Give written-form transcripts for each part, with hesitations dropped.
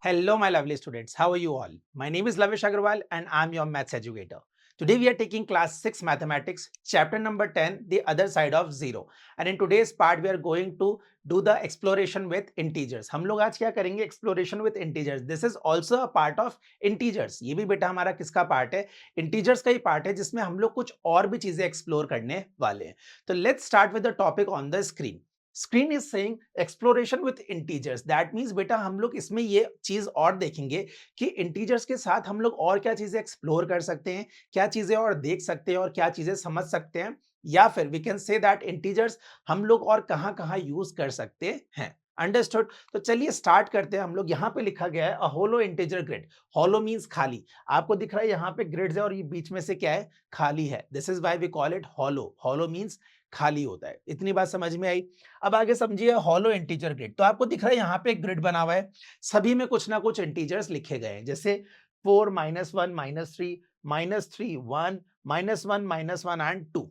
Hello, my lovely students. How are you all? My name is Lavish Agarwal and I'm your maths educator. Today we are taking class 6 mathematics, chapter number 10, the other side of zero. And in today's part, we are going to do the exploration with integers. हम लोग आज क्या करेंगे? Exploration with integers. This is also a part of integers. ये भी बेटा हमारा किसका पार्ट है? Integers का ही पार्ट है जिसमें हम लोग कुछ और भी चीजें एक्सप्लोर करने वाले हैं. तो let's start with the topic on the screen. Screen is saying exploration with integers. That means बेटा हम लोग इसमें ये चीज और देखेंगे कि इंटीजर्स के साथ हम लोग और क्या चीजें एक्सप्लोर कर सकते हैं, क्या चीजें और देख सकते हैं और क्या चीजें समझ सकते हैं, या फिर we can say that integers हम लोग और कहां कहां यूज कर सकते हैं. अंडरस्टूड. तो चलिए स्टार्ट करते हैं. हम लोग यहाँ पे लिखा गया है अ होलो इंटीजर ग्रिड. होलो मींस खाली. आपको दिख रहा है यहाँ पे ग्रिड्स है और ये बीच में से क्या है? खाली है. This is why we call it hollow. Hollow means खाली होता है. इतनी बात समझ में आई. अब आगे समझिए हॉलो इंटीजर ग्रिड. तो आपको दिख रहा है यहाँ पे एक ग्रिड बना हुआ है, सभी में कुछ ना कुछ इंटीजर्स लिखे गए हैं, जैसे 4 -1 -3 -3 1 -1 -1 एंड 2.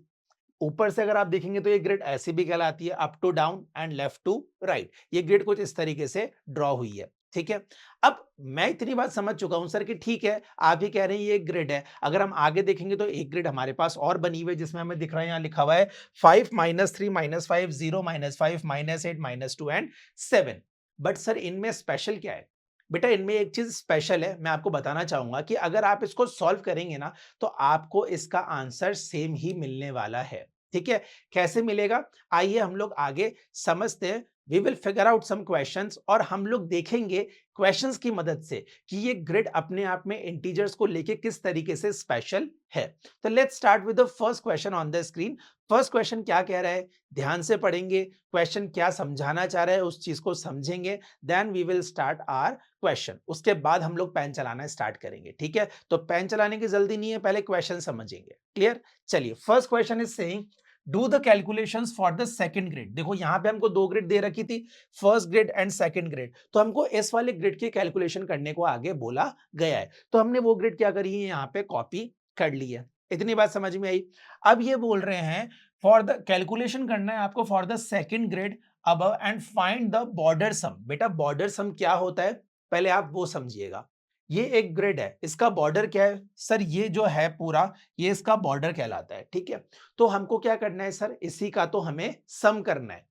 ऊपर से अगर आप देखेंगे तो ये ग्रिड ऐसी भी कहलाती है, up to down and left to right. ये ग्रिड कुछ इस तरीके से ड्रॉ हुई है. ठीक है. अब मैं इतनी बात समझ चुका हूं सर कि ठीक है, आप ही कह रहे हैं ये ग्रिड है. अगर हम आगे देखेंगे तो एक ग्रिड हमारे पास और बनी हुई है जिसमें हमें दिख रहा है, यहां लिखा हुआ है 5 -3 -5 0 -5 -8 -2 एंड 7. बट सर इनमें स्पेशल क्या है? बेटा इनमें एक चीज स्पेशल है, मैं आपको बताना चाहूंगा कि अगर आप इसको सॉल्व करेंगे ना तो आपको इसका आंसर सेम ही मिलने वाला है. ठीक है. कैसे मिलेगा? आइए हम लोग आगे समझते हैं. We will figure out some questions और हम लोग देखेंगे क्वेश्चंस की मदद से कि ये ग्रिड अपने आप में इंटीजर्स को लेके किस तरीके से स्पेशल है. तो let's start with the first question on the screen. First question क्या कह रहा है? ध्यान से पढ़ेंगे, क्वेश्चन क्या समझाना चाह रहा है उस चीज को समझेंगे, then we will start our question. उसके बाद हम लोग पेन चलाना स्टार्ट करेंगे. ठीक है. तो पेन चलाने की जल्दी नहीं है, पहले क्वेश्चन समझेंगे. क्लियर? चलिए first question is saying do the calculations for the second grid. देखो यहां पे हमको दो ग्रिड दे रखी थी, first grid and second grid. तो हमको इस वाले ग्रिड की कैलकुलेशन करने को आगे बोला गया है. तो हमने वो ग्रिड क्या करी है, यहाँ पे कॉपी कर ली है. इतनी बात समझ में आई. अब ये बोल रहे हैं फॉर द कैलकुलेशन करना है आपको for the second grid above and find the border sum. बेटा बॉर्डर सम क्या होता है पहले आप वो समझिएगा. ये एक ग्रिड है, इसका बॉर्डर क्या है सर? ये जो है पूरा ये इसका बॉर्डर कहलाता है. ठीक है. तो हमको क्या करना है सर? इसी का तो हमें सम करना है.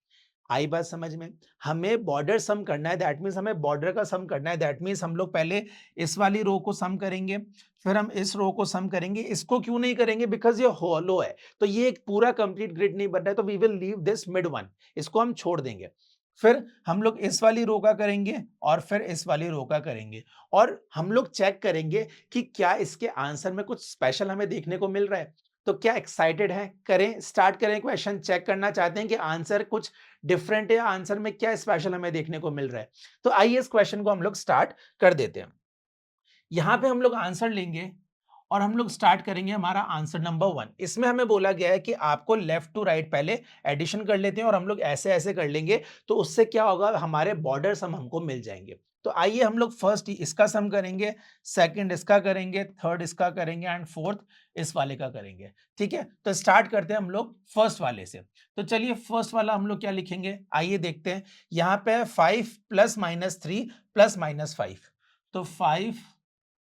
आई बात समझ में? हमें बॉर्डर सम करना है, दैट मीन्स हमें बॉर्डर का सम करना है. दैट मीन्स हम लोग पहले इस वाली रो को सम करेंगे, फिर हम इस रो को सम करेंगे. इसको क्यों नहीं करेंगे? बिकॉज ये होलो है, तो ये एक पूरा कंप्लीट ग्रिड नहीं बन रहा है, तो we will leave this mid one. इसको हम छोड़ देंगे. फिर हम लोग इस वाली रो का करेंगे और फिर इस वाली रो का करेंगे, और हम लोग चेक करेंगे कि क्या इसके आंसर में कुछ स्पेशल हमें देखने को मिल रहा है. तो क्या एक्साइटेड है? करें, स्टार्ट करें. क्वेश्चन चेक करना चाहते हैं कि आंसर कुछ डिफरेंट है, आंसर में क्या स्पेशल हमें देखने को मिल रहा है. तो आइए इस क्वेश्चन को हम लोग स्टार्ट कर देते हैं. यहां पे हम लोग आंसर लेंगे और हम लोग स्टार्ट करेंगे हमारा आंसर नंबर 1. इसमें हमें बोला गया है कि आपको लेफ्ट टू राइट पहले एडिशन कर लेते हैं और हम लोग ऐसे ऐसे कर लेंगे, तो उससे क्या होगा, हमारे बॉर्डर सम हमको मिल जाएंगे. तो आइए हम लोग फर्स्ट इसका सम करेंगे, सेकंड इसका करेंगे, थर्ड इसका करेंगे एंड फोर्थ इस वाले का करेंगे. ठीक है. तो स्टार्ट करते हैं हम लोग फर्स्ट वाले से. तो चलिए फर्स्ट वाला हम लोग क्या लिखेंगे, आइए देखते हैं. यहाँ पे 5 + -3 + -5. तो 5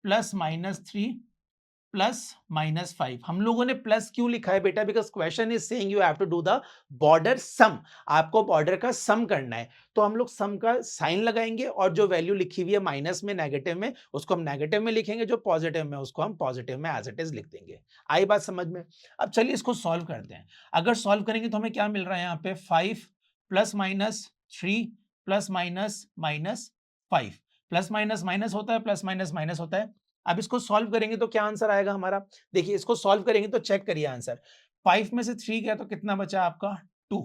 + -3 +-5. हम लोगों ने प्लस क्यों लिखा है बेटा? Because question is saying you have to do the border sum. आपको बॉर्डर का सम करना है, तो हम लोग सम का साइन लगाएंगे और जो वैल्यू लिखी हुई है माइनस में, नेगेटिव में, उसको हम नेगेटिव में लिखेंगे, जो पॉजिटिव में उसको हम पॉजिटिव में एज इट इज लिख देंगे. आई बात समझ में? अब चलिए इसको सॉल्व करते हैं. अगर सॉल्व करेंगे तो हमें क्या मिल रहा है यहाँ पे? 5 +-3 +-5. प्लस माइनस माइनस होता है, प्लस माइनस माइनस होता है. अब इसको सॉल्व करेंगे तो क्या आंसर आएगा हमारा? देखिए इसको सॉल्व करेंगे तो चेक करिए आंसर. 5 में से 3 गया तो कितना बचा आपका? 2.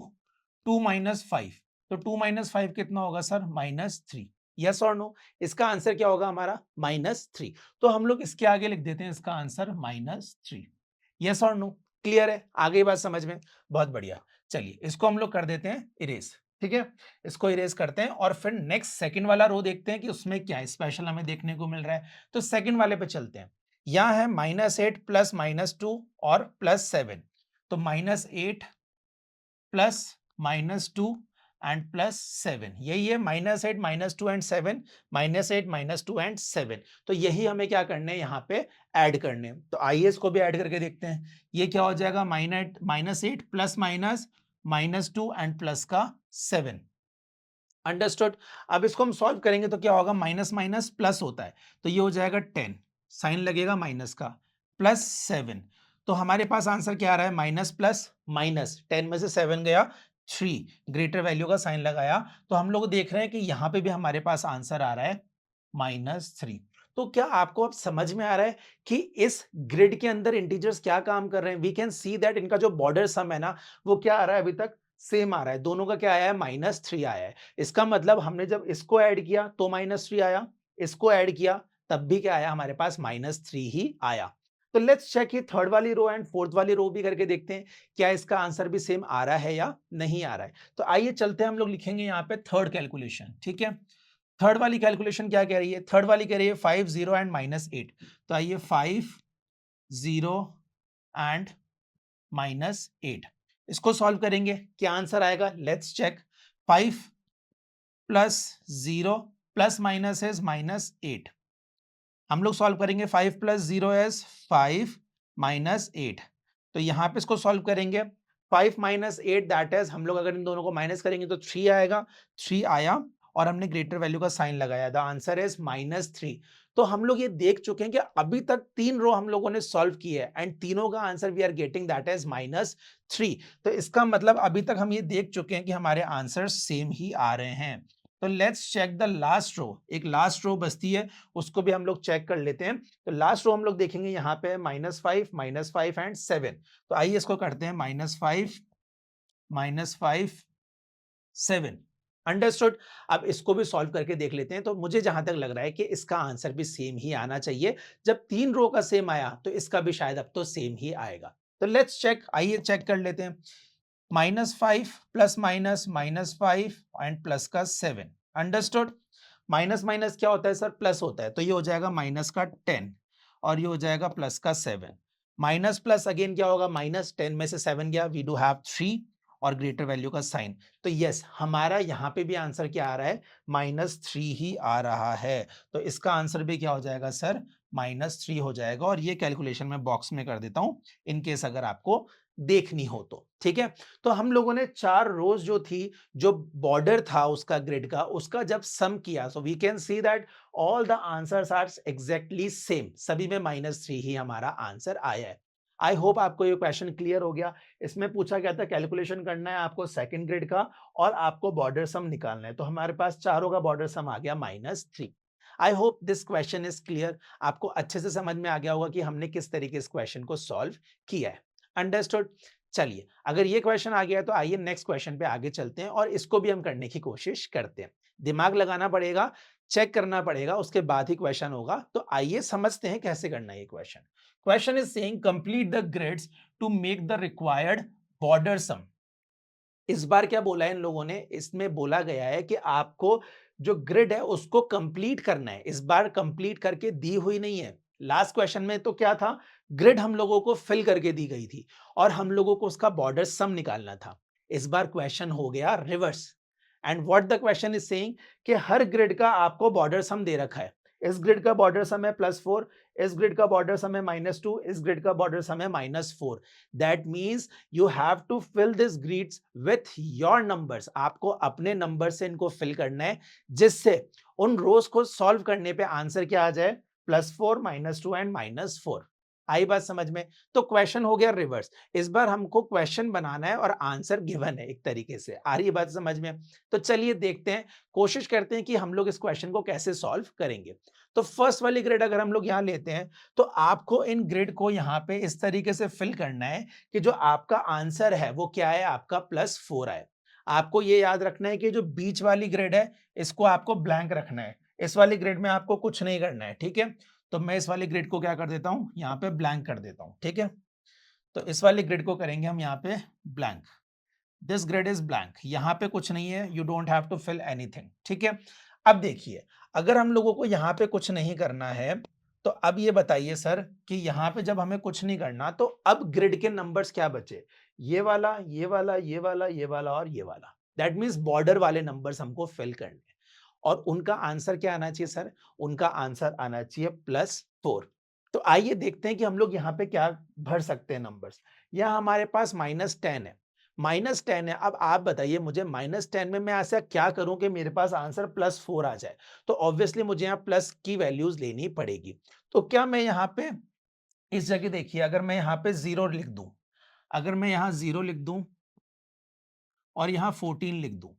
2 - 5. तो 2 - 5 कितना होगा सर? -3. यस और नो? इसका आंसर क्या होगा हमारा? -3. तो हम लोग इसके आगे लिख देते हैं इसका आंसर -3. यस और नो? क्लियर है? आगे बात समझ में? बहुत बढ़िया. चलिए इसको हम लोग कर देते हैं इरेज. ठीक है. इसको इरेज करते हैं और फिर नेक्स्ट सेकंड वाला रो देखते हैं कि उसमें क्या स्पेशल हमें देखने को मिल रहा है. तो सेकंड वाले पे चलते हैं. यहां है -8 + -2 और +7. तो -8 + -2 एंड प्लस 7, यही है -8 -2 एंड 7, -8 -2 एंड 7। तो यही हमें क्या करने हैं यहाँ पे ऐड करने हैं। तो आइए इसको भी ऐड करके देखते हैं। ये क्या हो जाएगा, -8 प्लस माइनस -2 एंड प्लस का 7। अंडरस्टूड। अब इसको हम सॉल्व करेंगे तो क्या होगा, माइनस माइनस प्लस होता है, तो ये हो जाएगा 10, साइन लगेगा माइनस का, प्लस 7। तो हमारे पास आंसर क्या आ रहा है, माइनस प्लस माइनस, 10 में से 7 गया 3, ग्रेटर वैल्यू का साइन लगाया, तो हम लोग देख रहे हैं कि यहां पे भी हमारे पास आंसर आ रहा है -3। तो क्या आपको अब समझ में आ रहा है कि इस ग्रिड के अंदर इंटीजर्स क्या काम कर रहे हैं? वी कैन सी दैट इनका जो बॉर्डर सम है ना, वो क्या आ रहा है, अभी तक सेम आ रहा है, दोनों का क्या आया है, -3 आया है। इसका मतलब हमने जब इसको ऐड किया तो -3 आया, इसको ऐड किया तब भी क्या आया, हमारे पास -3 ही आया। तो लेट्स चेक ये थर्ड वाली रो एंड फोर्थ वाली रो भी करके देखते हैं, क्या इसका आंसर भी सेम आ रहा है या नहीं आ रहा है। तो आइए चलते हैं, हम लोग लिखेंगे यहाँ पे थर्ड कैलकुलेशन, ठीक है। थर्ड वाली कैलकुलेशन क्या कह रही है, थर्ड वाली कह रही है 5 0 एंड -8। तो आइए 5 0 एंड -8, इसको सॉल्व करेंगे, क्या आंसर आएगा, let's check. 5 plus 0 plus minus is -8, हम लोग सॉल्व करेंगे। 5 प्लस 0 इज 5 -8, तो यहां पे इसको सॉल्व करेंगे। 5 -8 दैट इज, हम लोग अगर इन दोनों को माइनस करेंगे तो 3 आएगा, 3 आया और हमने ग्रेटर वैल्यू का साइन लगाया, द आंसर इज -3। तो हम लोग ये देख चुके हैं कि अभी तक 3 रो हम लोगों ने सॉल्व की है एंड तीनों का answer we are getting that is -3। तो इसका मतलब अभी तक हम ये देख चुके हैं कि हमारे आंसर सेम ही आ रहे हैं। तो let's check the last row, एक लास्ट रो बचती है, उसको भी हम लोग चेक कर लेते हैं। तो लास्ट रो हम लोग देखेंगे, यहाँ पे -5 एंड 7। तो आइए इसको करते हैं, -5 -5 7। अंडरस्टूड। अब इसको भी सॉल्व करके देख लेते हैं। तो मुझे जहां तक लग रहा है कि इसका आंसर भी सेम ही आना चाहिए, जब 3 रो का सेम आया तो इसका भी शायद अब तो सेम ही आएगा। तो लेट्स चेक, आइए चेक कर लेते हैं। -5 प्लस माइनस -5 एंड प्लस का 7। अंडरस्टूड। माइनस माइनस क्या होता है सर, प्लस होता है, तो ये हो जाएगा माइनस का 10 और ये हो जाएगा प्लस का 7। माइनस प्लस अगेन क्या होगा, -10 में से 7 गया, वी डू हैव 3 और ग्रेटर वैल्यू का साइन। तो यस, हमारा यहाँ पे भी आंसर क्या आ रहा है, -3 ही आ रहा है। तो इसका आंसर भी क्या हो जाएगा सर, -3 हो जाएगा। और ये कैलकुलेशन मैं बॉक्स में कर देता हूं, इन केस अगर आपको देखनी हो तो, ठीक है। तो हम लोगों ने 4 रोज जो थी, जो बॉर्डर था उसका ग्रिड का, उसका जब सम किया, so we can see that all the answers are exactly same, सभी में -3 ही हमारा आंसर आया है। आई होप आपको ये क्वेश्चन क्लियर हो गया। इसमें पूछा गया था कैलकुलेशन करना है आपको सेकंड ग्रिड का और आपको बॉर्डर सम निकालना है, तो हमारे पास चारों का बॉर्डर सम आ गया -3। I hope this question is clear, आपको अच्छे से समझ में आ गया होगा कि हमने किस तरीके इस क्वेश्चन को सॉल्व किया है। अंडरस्टूड। चलिए, अगर ये क्वेश्चन आ गया तो आइए नेक्स्ट क्वेश्चन पे आगे चलते हैं और इसको भी हम करने की कोशिश करते हैं। दिमाग लगाना पड़ेगा, चेक करना पड़ेगा, उसके बाद ही क्वेश्चन होगा। तो आइए समझते हैं कैसे करना है ये question. Question is saying complete the grids to make the required border sum. इस बार क्या बोला है इन लोगों ने, इसमें बोला गया है कि आपको जो ग्रिड है उसको कंप्लीट करना है। इस बार कंप्लीट करके दी हुई नहीं है। लास्ट क्वेश्चन में तो क्या था, ग्रिड हम लोगों को फिल करके दी गई थी और हम लोगों को उसका बॉर्डर सम निकालना था। इस बार क्वेश्चन हो गया reverse. And what the question is saying कि हर ग्रिड का आपको बॉर्डर सम दे रखा है। इस ग्रिड का बॉर्डर सम है +4, इस ग्रिड का बॉर्डर सम है -2, इस ग्रिड का बॉर्डर सम है -4। That means you have to fill this grids with your numbers। आपको अपने नंबर से इनको फिल करना है, जिससे उन रोज को सॉल्व करने पे आंसर क्या आ जाए, +4 -2 एंड -4। आई बात समझ में। तो क्वेश्चन हो गया रिवर्स। इस बार हमको क्वेश्चन बनाना है और आंसर गिवन है, एक तरीके से आ रही बात समझ में। तो चलिए देखते हैं, कोशिश करते हैं कि हम लोग इस क्वेश्चन को कैसे सॉल्व करेंगे। तो फर्स्ट वाली ग्रिड अगर हम लोग यहाँ लेते हैं, तो आपको इन ग्रिड को यहाँ पे इस तरीके से फिल करना है कि जो आपका आंसर है वो क्या है, आपका +4 आए। आपको ये याद रखना है कि जो बीच वाली ग्रिड है इसको आपको ब्लैंक रखना है, इस वाली ग्रिड में आपको कुछ नहीं करना है, ठीक है। तो मैं इस वाली ग्रिड को क्या कर देता हूं, यहाँ पे ब्लैंक कर देता हूं, ठीक है। तो इस वाली ग्रिड को करेंगे हम यहाँ पे blank. This grid is blank, यहाँ पे कुछ नहीं है, you don't have to fill anything, ठीक है। अब देखिए, अगर हम लोगों को यहाँ पे कुछ नहीं करना है, तो अब ये बताइए सर कि यहाँ पे जब हमें कुछ नहीं करना, तो अब ग्रिड के नंबर्स क्या बचे, ये वाला, ये वाला, ये वाला, ये वाला और ये वाला। दैट मीन्स बॉर्डर वाले नंबर्स हमको फिल करने हैं और उनका आंसर क्या आना चाहिए सर? उनका आंसर आना चाहिए +4। तो आइए देखते हैं कि हम लोग यहाँ पे क्या भर सकते हैं नंबर्स। यहाँ हमारे पास -10 है, -10 है। अब आप बताइए मुझे -10 में मैं ऐसा क्या करूं कि मेरे पास आंसर +4 आ जाए? तो ऑब्वियसली मुझे यहाँ प्लस की वैल्यूज लेनी पड़ेगी। तो क्या मैं यहाँ पे इस जगह देखिए, अगर मैं यहाँ पे 0 लिख दूं, अगर मैं यहाँ 0 लिख दूं और यहाँ 14 लिख दूं,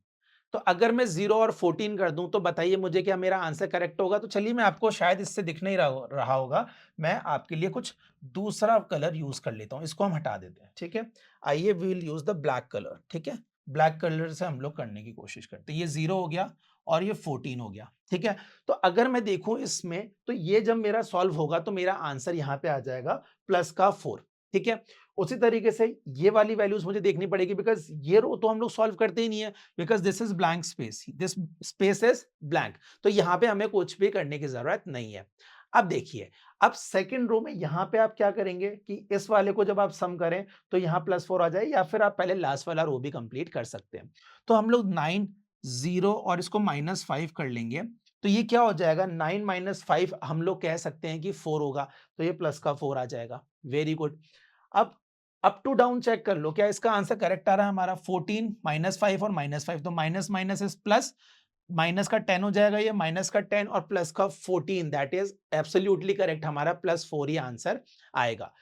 तो अगर मैं 0 और 14 कर दूं तो बताइए मुझे क्या मेरा आंसर करेक्ट होगा? तो चलिए मैं आपको शायद इससे दिख नहीं रहा होगा, मैं आपके लिए कुछ दूसरा कलर यूज कर लेता हूं, इसको हम हटा देते हैं, ठीक है। आइए we will use the black colour, ठीक है। ब्लैक कलर से हम लोग करने की कोशिश करते हैं। ये 0 हो गया और ये 14 हो गया, ठीक है। तो अगर मैं देखूं इसमें, तो ये जब मेरा सॉल्व होगा तो मेरा आंसर यहाँ पे आ जाएगा +4, ठीक है। उसी तरीके से ये वाली वैल्यूज मुझे देखनी पड़ेगी, बिकॉज ये रो तो हम लोग सॉल्व करते ही नहीं है, because this is blank space, this space is blank. तो यहाँ पे हमें कुछ भी करने की जरूरत नहीं है। अब देखिए, अब सेकंड रो में यहाँ पे आप क्या करेंगे कि इस वाले को जब आप सम करें तो यहाँ +4 आ जाए, या फिर आप पहले लास्ट वाला रो भी कंप्लीट कर सकते हैं। तो हम लोग 9, 0 और इसको -5 कर लेंगे, तो ये क्या हो जाएगा? 9 - 5 हम लोग कह सकते हैं कि 4 होगा, तो ये प्लस का 4 आ जाएगा। Very good. अब अप टू डाउन चेक कर लो, क्या इसका आंसर करेक्ट आ रहा है हमारा? 14 -5 और -5, तो minus minus is plus, minus का 10 हो जाएगा, ये माइनस का 10 और प्लस का 14, दैट इज एब्सोल्युटली करेक्ट, हमारा +4 ही आंसर आएगा।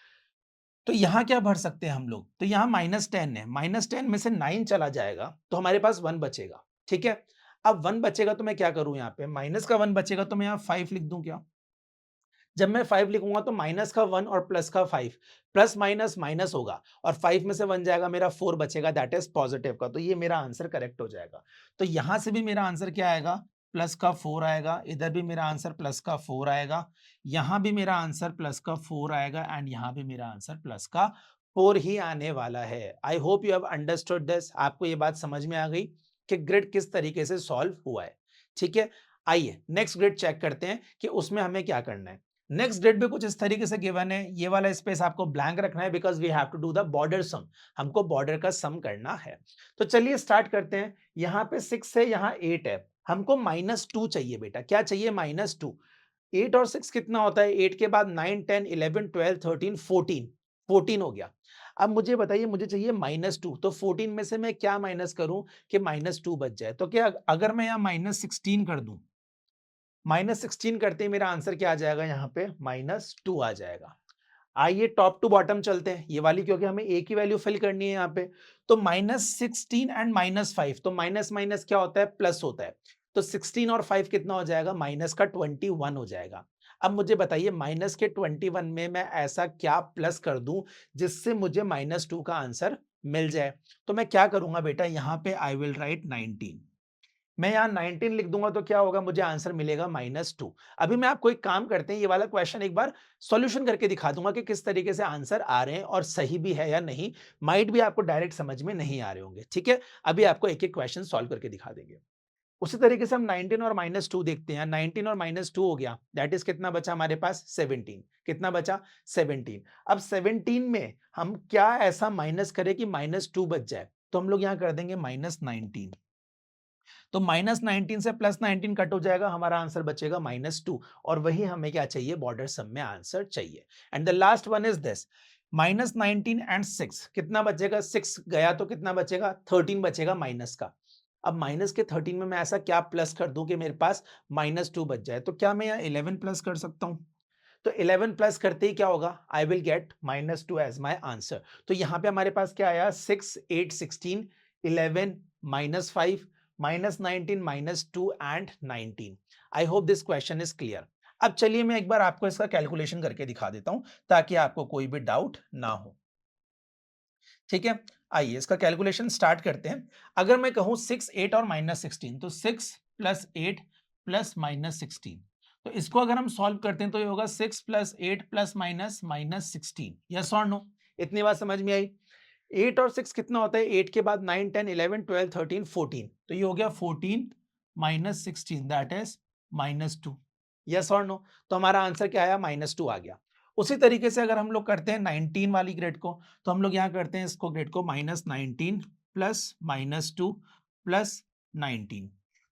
तो यहां क्या भर सकते हैं हम लोग? तो यहां -10 है, -10 में से 9 चला जाएगा तो हमारे पास 1 बचेगा, ठीक है। अब 1 बचेगा तो मैं क्या करूं? यहाँ पे माइनस का 1 बचेगा तो मैं यहाँ 5 लिख दूं क्या? जब मैं 5 लिखूंगा तो माइनस का 1 और प्लस का 5, प्लस माइनस माइनस होगा और 5 में से 1 जाएगा, मेरा 4 बचेगा, दैट इज पॉजिटिव का। तो ये मेरा आंसर करेक्ट हो जाएगा। तो यहां से भी मेरा आंसर क्या आएगा? प्लस का 4 आएगा, इधर भी मेरा आंसर प्लस का 4 आएगा, यहां भी मेरा आंसर प्लस का 4 आएगा एंड यहां भी मेरा आंसर प्लस का 4 ही आने वाला है। I hope you have understood this. आपको ये बात समझ में आ गई कि ग्रिड किस तरीके से सॉल्व हुआ है, ठीक है। आइए नेक्स्ट ग्रिड चेक करते हैं कि उसमें हमें क्या करना है। नेक्स्ट ग्रिड भी कुछ इस तरीके से गिवन है, ये वाला स्पेस आपको ब्लैंक रखना है because we have to do the border sum, हमको बॉर्डर का सम करना है। तो चलिए स्टार्ट करते हैं। यहाँ पे 6 है, यहाँ 8 है, हमको -2 चाहिए बेटा। क्या चाहिए? -2। 8 और 6 कितना होता है? 8 के बाद 9, 10, 11, 12, 13, 14, 14 हो गया। अब मुझे बताइए, मुझे चाहिए -2, तो 14 में से मैं क्या माइनस करूं कि -2 बच जाए? तो क्या अगर मैं यहाँ -16 कर दूं, -16 करते ही मेरा आंसर क्या आ जाएगा? यहाँ पे -2 आ जाएगा। आइए टॉप टू बॉटम चलते हैं, ये वाली क्योंकि हमें एक ही वैल्यू फिल करनी है यहाँ पे। तो -16 एंड -5, तो माइनस माइनस क्या होता है? प्लस होता है। तो 16 और 5 कितना हो जाएगा? माइनस का 21 हो जाएगा। अब मुझे बताइए माइनस के 21 में मैं ऐसा क्या प्लस कर दूं जिससे मुझे -2 का आंसर मिल जाए? तो मैं क्या करूंगा बेटा, यहाँ पे आई विल राइट 19। मैं यहाँ 19 लिख दूंगा तो क्या होगा? मुझे आंसर मिलेगा -2। अभी मैं आपको एक काम करते हैं, ये वाला क्वेश्चन एक बार सॉल्यूशन करके दिखा दूंगा कि किस तरीके से आंसर आ रहे हैं और सही भी है या नहीं। माइट भी आपको डायरेक्ट समझ में नहीं आ रहे होंगे, ठीक है। अभी आपको एक एक क्वेश्चन सॉल्व करके दिखा देंगे। उसी तरीके से हम 19 और -2 देखते हैं। 19 और -2 हो गया, दैट इज कितना बचा हमारे पास? 17। कितना बचा? 17। अब 17 में हम क्या ऐसा माइनस करें कि -2 बच जाए? तो हम लोग यहाँ कर देंगे -19। तो -19 से +19 कट हो जाएगा, हमारा आंसर बचेगा -2, और वही हमें क्या चाहिए? बॉर्डर सम में आंसर चाहिए। And the last one is this, -19 and 6 कितना बचेगा? 6 गया तो कितना बचेगा? 13 बचेगा माइनस का। अब माइनस के 13 में मैं ऐसा क्या प्लस कर दूं कि मेरे पास -2 बच जाए? तो क्या मैं यहाँ 11 प्लस कर सकता हूं? तो 11 प्लस करते ही क्या होगा? I will get -2 as my answer. तो यहां पे हमारे पास क्या आया? 6, 8, 16, 11, -5, -19, -2 and 19। I hope this question is clear. अब चलिए मैं एक बार आपको इसका कैलकुलेशन करके दिखा देता हूं ताकि आपको कोई भी डाउट ना हो, ठीक है। आइए इसका कैलकुलेशन स्टार्ट करते हैं। अगर मैं कहूं 6, 8 और -16, तो 6 + 8 + -16, तो इसको अगर हम सॉल्व करते हैं तो ये होगा 6 + 8 ± -16। यस और नो? इतनी बात समझ में आई? 8 और 6 कितना होता है? 8 के बाद 9, 10, 11, 12, 13, 14, तो ये हो गया 14 -16, दैट इज -2। यस और नो? तो हमारा आंसर क्या आया? -2 आ गया। उसी तरीके से अगर हम लोग करते हैं 19 वाली ग्रेड को, तो हम लोग यहाँ करते हैं इसको ग्रेड को -19 + -2 प्लस 19।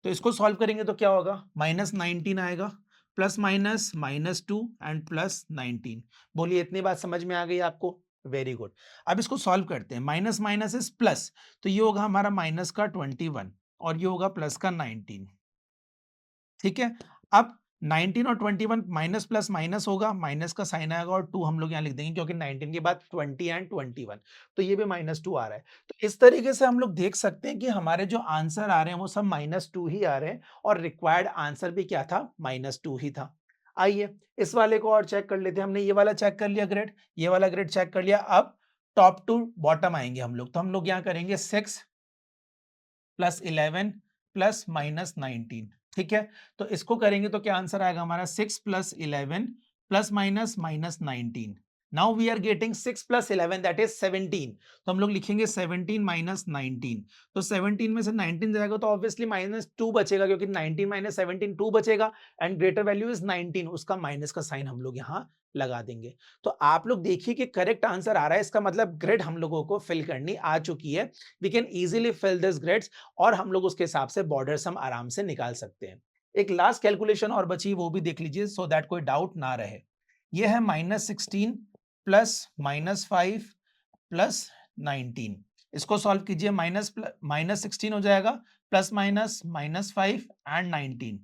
तो इसको सॉल्व करेंगे तो क्या होगा, माइनस 19 आएगा, plus minus minus 2 and plus 19। बोलिए इतनी बात समझ में आ गई आपको? Very good. अब इसको सॉल्व करते हैं, माइनस माइनस इज प्लस, तो ये होगा हमारा माइनस का 21 और ये होगा प्लस का 19। ठीक है, अब 19 और 21 माइनस प्लस माइनस होगा, माइनस का साइन आएगा और 2 हम लोग यहाँ लिख देंगे क्योंकि 19 के बाद 20 एंड 21, तो ये भी -2 आ रहा है। तो इस तरीके से हम लोग देख सकते हैं कि हमारे जो आंसर आ रहे हैं वो सब -2 ही आ रहे हैं और रिक्वायर्ड आंसर भी क्या था, -2 ही था। आइए इस वाले को और चेक कर लेते हैं। हमने ये वाला चेक कर लिया ग्रेड, ये वाला ग्रेड चेक कर लिया। अब टॉप टू बॉटम आएंगे हम लोग, तो हम लोग यहाँ करेंगे 6 प्लस 11 प्लस माइनस 19। ठीक है, तो इसको करेंगे तो क्या आंसर आएगा हमारा, 6 plus 11 plus minus minus 19। Now we are getting 6 plus 11 that is 17। तो हम लोग लिखेंगे 17 माइनस 19। तो 17 में से 19 जाएगा तो ऑब्वियसली -2 बचेगा क्योंकि 19 माइनस 17 2 बचेगा एंड ग्रेटर वैल्यू इज 19, उसका माइनस का साइन हम लोग यहाँ लगा देंगे। तो आप लोग देखिए कि करेक्ट आंसर आ रहा है, इसका मतलब ग्रेड हम लोगों को फिल करनी आ चुकी है। We can easily fill this grades और हम लोग उसके हिसाब से बॉर्डर सम आराम से निकाल सकते हैं। एक लास्ट कैलकुलेशन और बची, वो भी देख लीजिए सो दैट कोई डाउट ना रहे। ये है -16 प्लस -5 प्लस 19। इसको सॉल्व कीजिए, -16 हो जाएगा, प्लस माइनस -5 एंड 19।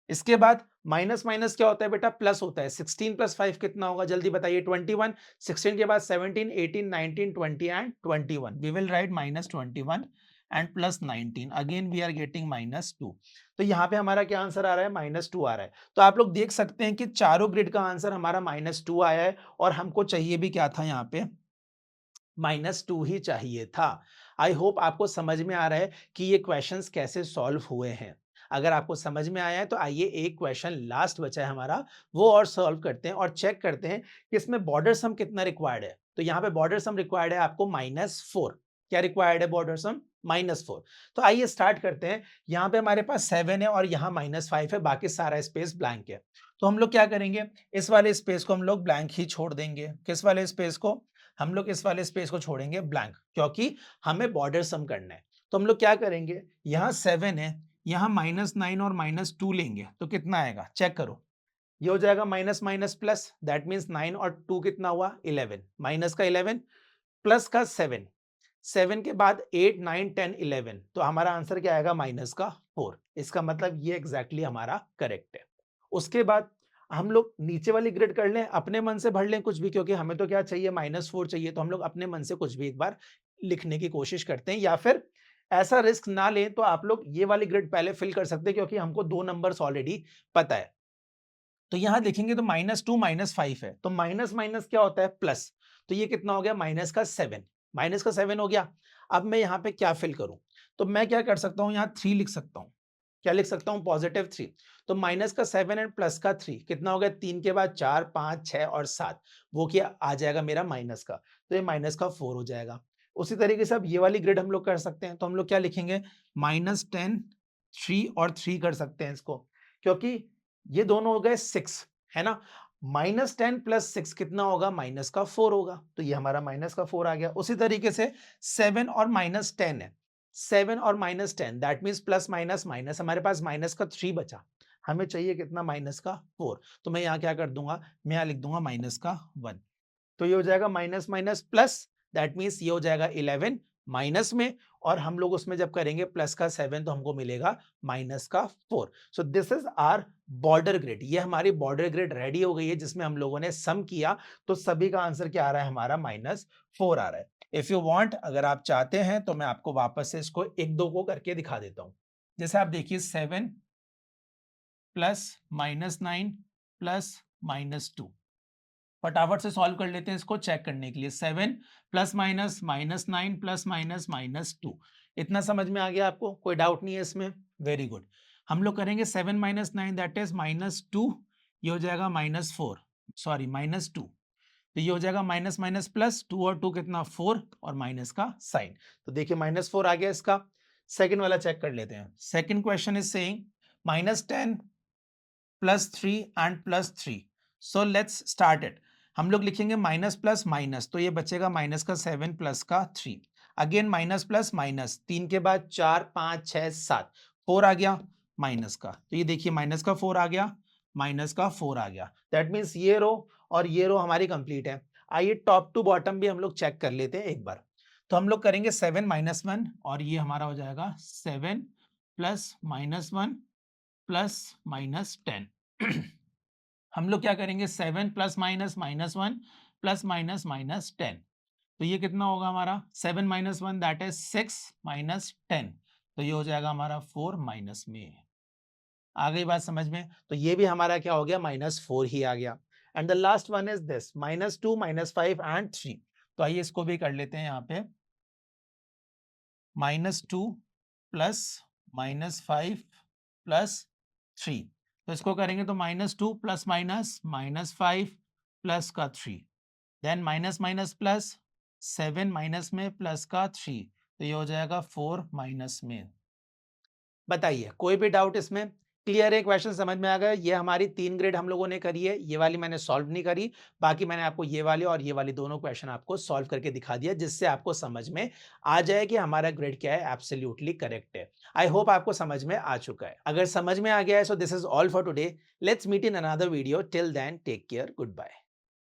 इसके बाद माइनस माइनस क्या होता है बेटा, प्लस होता है। 16 प्लस 5 कितना होगा, जल्दी बताइए, 21। 16 के बाद 17 18 19 20 and 21। We will write -21 and plus 19, again we are getting -2। तो यहाँ पे हमारा क्या आंसर आ रहा है, -2 आ रहा है। तो आप लोग देख सकते हैं कि चारों ग्रिड का आंसर हमारा -2 आया है और हमको चाहिए भी क्या था, यहाँ पे -2 ही चाहिए था। आई होप आपको समझ में आ रहा है कि ये क्वेश्चंस कैसे सॉल्व हुए हैं। अगर आपको समझ में आया है तो आइए एक क्वेश्चन लास्ट बचा है हमारा, वो और सॉल्व करते हैं और चेक करते हैं कि इसमें बॉर्डर सम कितना रिक्वायर्ड है। तो यहाँ पे बॉर्डर सम रिक्वायर्ड है आपको -4। क्या रिक्वायर्ड है बॉर्डर सम, -4। तो आइए स्टार्ट करते हैं। यहाँ पे हमारे पास 7 है और यहाँ -5 है, बाकी सारा स्पेस ब्लैंक है। तो हम लोग क्या करेंगे, इस वाले स्पेस को हम लोग ब्लैंक ही छोड़ देंगे। किस वाले स्पेस को, हम लोग इस वाले स्पेस को छोड़ेंगे ब्लैंक, क्योंकि हमें बॉर्डर सम करना है। तो हम लोग क्या करेंगे, यहाँ 7 है, यहाँ -9 और -2 लेंगे तो कितना आएगा, चेक करो। ये हो जाएगा minus minus plus, that means 9 और 2 कितना हुआ, 11। माइनस का 11 प्लस का 7, 7 के बाद 8 9 10 11, तो हमारा आंसर क्या आएगा, माइनस का 4। इसका मतलब ये एग्जैक्टली हमारा करेक्ट है। उसके बाद हम लोग नीचे वाली ग्रिड कर लें, अपने मन से भर लें कुछ भी, क्योंकि हमें तो क्या चाहिए, -4 चाहिए। तो हम लोग अपने मन से कुछ भी एक बार लिखने की कोशिश करते हैं, या फिर ऐसा रिस्क ना लें तो आप लोग ये वाली ग्रिड पहले फिल कर सकते हैं, क्योंकि हमको 2 नंबर्स ऑलरेडी पता है। तो यहां देखेंगे तो -2 -5 है, तो माइनस माइनस क्या होता है, प्लस। तो ये कितना हो गया, -7। -7 हो गया। अब मैं यहाँ पे क्या फिल करूं, तो मैं क्या कर सकता हूं, यहाँ 3 लिख सकता हूं। क्या लिख सकता हूं, +3। तो -7 एंड +3 कितना हो गया, 3 के बाद 4 5 6 और 7, वो क्या आ जाएगा मेरा माइनस का, तो ये -4 हो जाएगा। उसी तरीके से अब ये वाली ग्रिड हम लोग कर सकते हैं, तो हम लोग क्या लिखेंगे, -10 3 और 3 कर सकते हैं इसको, क्योंकि ये दोनों हो गए 6, है ना। -10 + 6 कितना होगा, -4 होगा, तो ये हमारा -4 आ गया। उसी तरीके से 7 और -10 है, 7 और -10 that means plus minus minus, हमारे पास माइनस का 3 बचा, हमें चाहिए कितना, -4। तो मैं यहाँ क्या कर दूंगा, मैं यहाँ लिख दूंगा -1। तो ये हो जाएगा minus minus plus, that means ये हो जाएगा 11 माइनस में, और हम लोग उसमें जब करेंगे प्लस का 7 तो हमको मिलेगा -4। So this is our border grid. ये हमारी बॉर्डर ग्रिड रेडी हो गई है, जिसमें हम लोगों ने सम किया, तो सभी का आंसर क्या आ रहा है, हमारा -4 आ रहा है। इफ यू वांट, अगर आप चाहते हैं तो मैं आपको वापस से इसको एक दो को करके दिखा देता हूं। जैसे आप देखिए 7 प्लस -9 प्लस -2, फटाफट से सॉल्व कर लेते हैं इसको चेक करने के लिए। 7 प्लस माइनस -9 प्लस -2, इतना समझ में आ गया आपको, कोई डाउट नहीं है इसमें, वेरी गुड। हम लोग करेंगे 7 - 9 दैट इज -2, ये हो जाएगा -4, सॉरी -2। तो ये हो जाएगा माइनस माइनस प्लस, 2 और 2 कितना, 4, और माइनस का साइन। तो देखिए -4 आ गया इसका। सेकंड वाला चेक कर लेते हैं। Second question is saying -10 +3 and +3। So let's start it. हम लोग लिखेंगे माइनस प्लस माइनस, तो ये बचेगा माइनस का 7 प्लस का 3। अगेन माइनस प्लस माइनस, 3 के बाद 4 5 6 7, 4 आ गया माइनस का, तो ये देखिए माइनस का 4 आ गया, माइनस का 4 आ गया। दैट मीन्स ये रो और ये रो हमारी कंप्लीट है। आइए टॉप टू बॉटम भी हम लोग चेक कर लेते हैं एक बार। तो हम लोग करेंगे 7 माइनस 1 और ये हमारा हो जाएगा 7 प्लस माइनस 1 प्लस माइनस 10। हम लोग क्या करेंगे 7 plus minus minus 1 plus minus minus 10, तो ये कितना होगा हमारा 7 माइनस 1 दैट इज 6 माइनस 10, तो ये हो जाएगा हमारा 4 माइनस में। आ गई बात समझ में? तो ये भी हमारा क्या हो गया -4 ही आ गया। And the last one is this -2 -5 and 3। तो आइए इसको भी कर लेते हैं यहाँ पे, -2 प्लस -5 प्लस 3। तो इसको करेंगे तो -2 प्लस माइनस -5 प्लस का 3, then minus minus plus 7 minus में प्लस का 3, तो ये हो जाएगा 4 माइनस में। बताइए कोई भी डाउट इसमें? क्लियर है? क्वेश्चन समझ में आ गया? ये हमारी 3 ग्रेड हम लोगों ने करी है, ये वाली मैंने सॉल्व नहीं करी, बाकी मैंने आपको ये वाली और ये वाली दोनों क्वेश्चन आपको सॉल्व करके दिखा दिया, जिससे आपको समझ में आ जाए कि हमारा ग्रेड क्या है, एब्सोल्युटली करेक्ट है। आई होप आपको समझ में आ चुका है। अगर समझ में आ गया है so this is all for today. Let's meet in another video. Till then take care, good bye.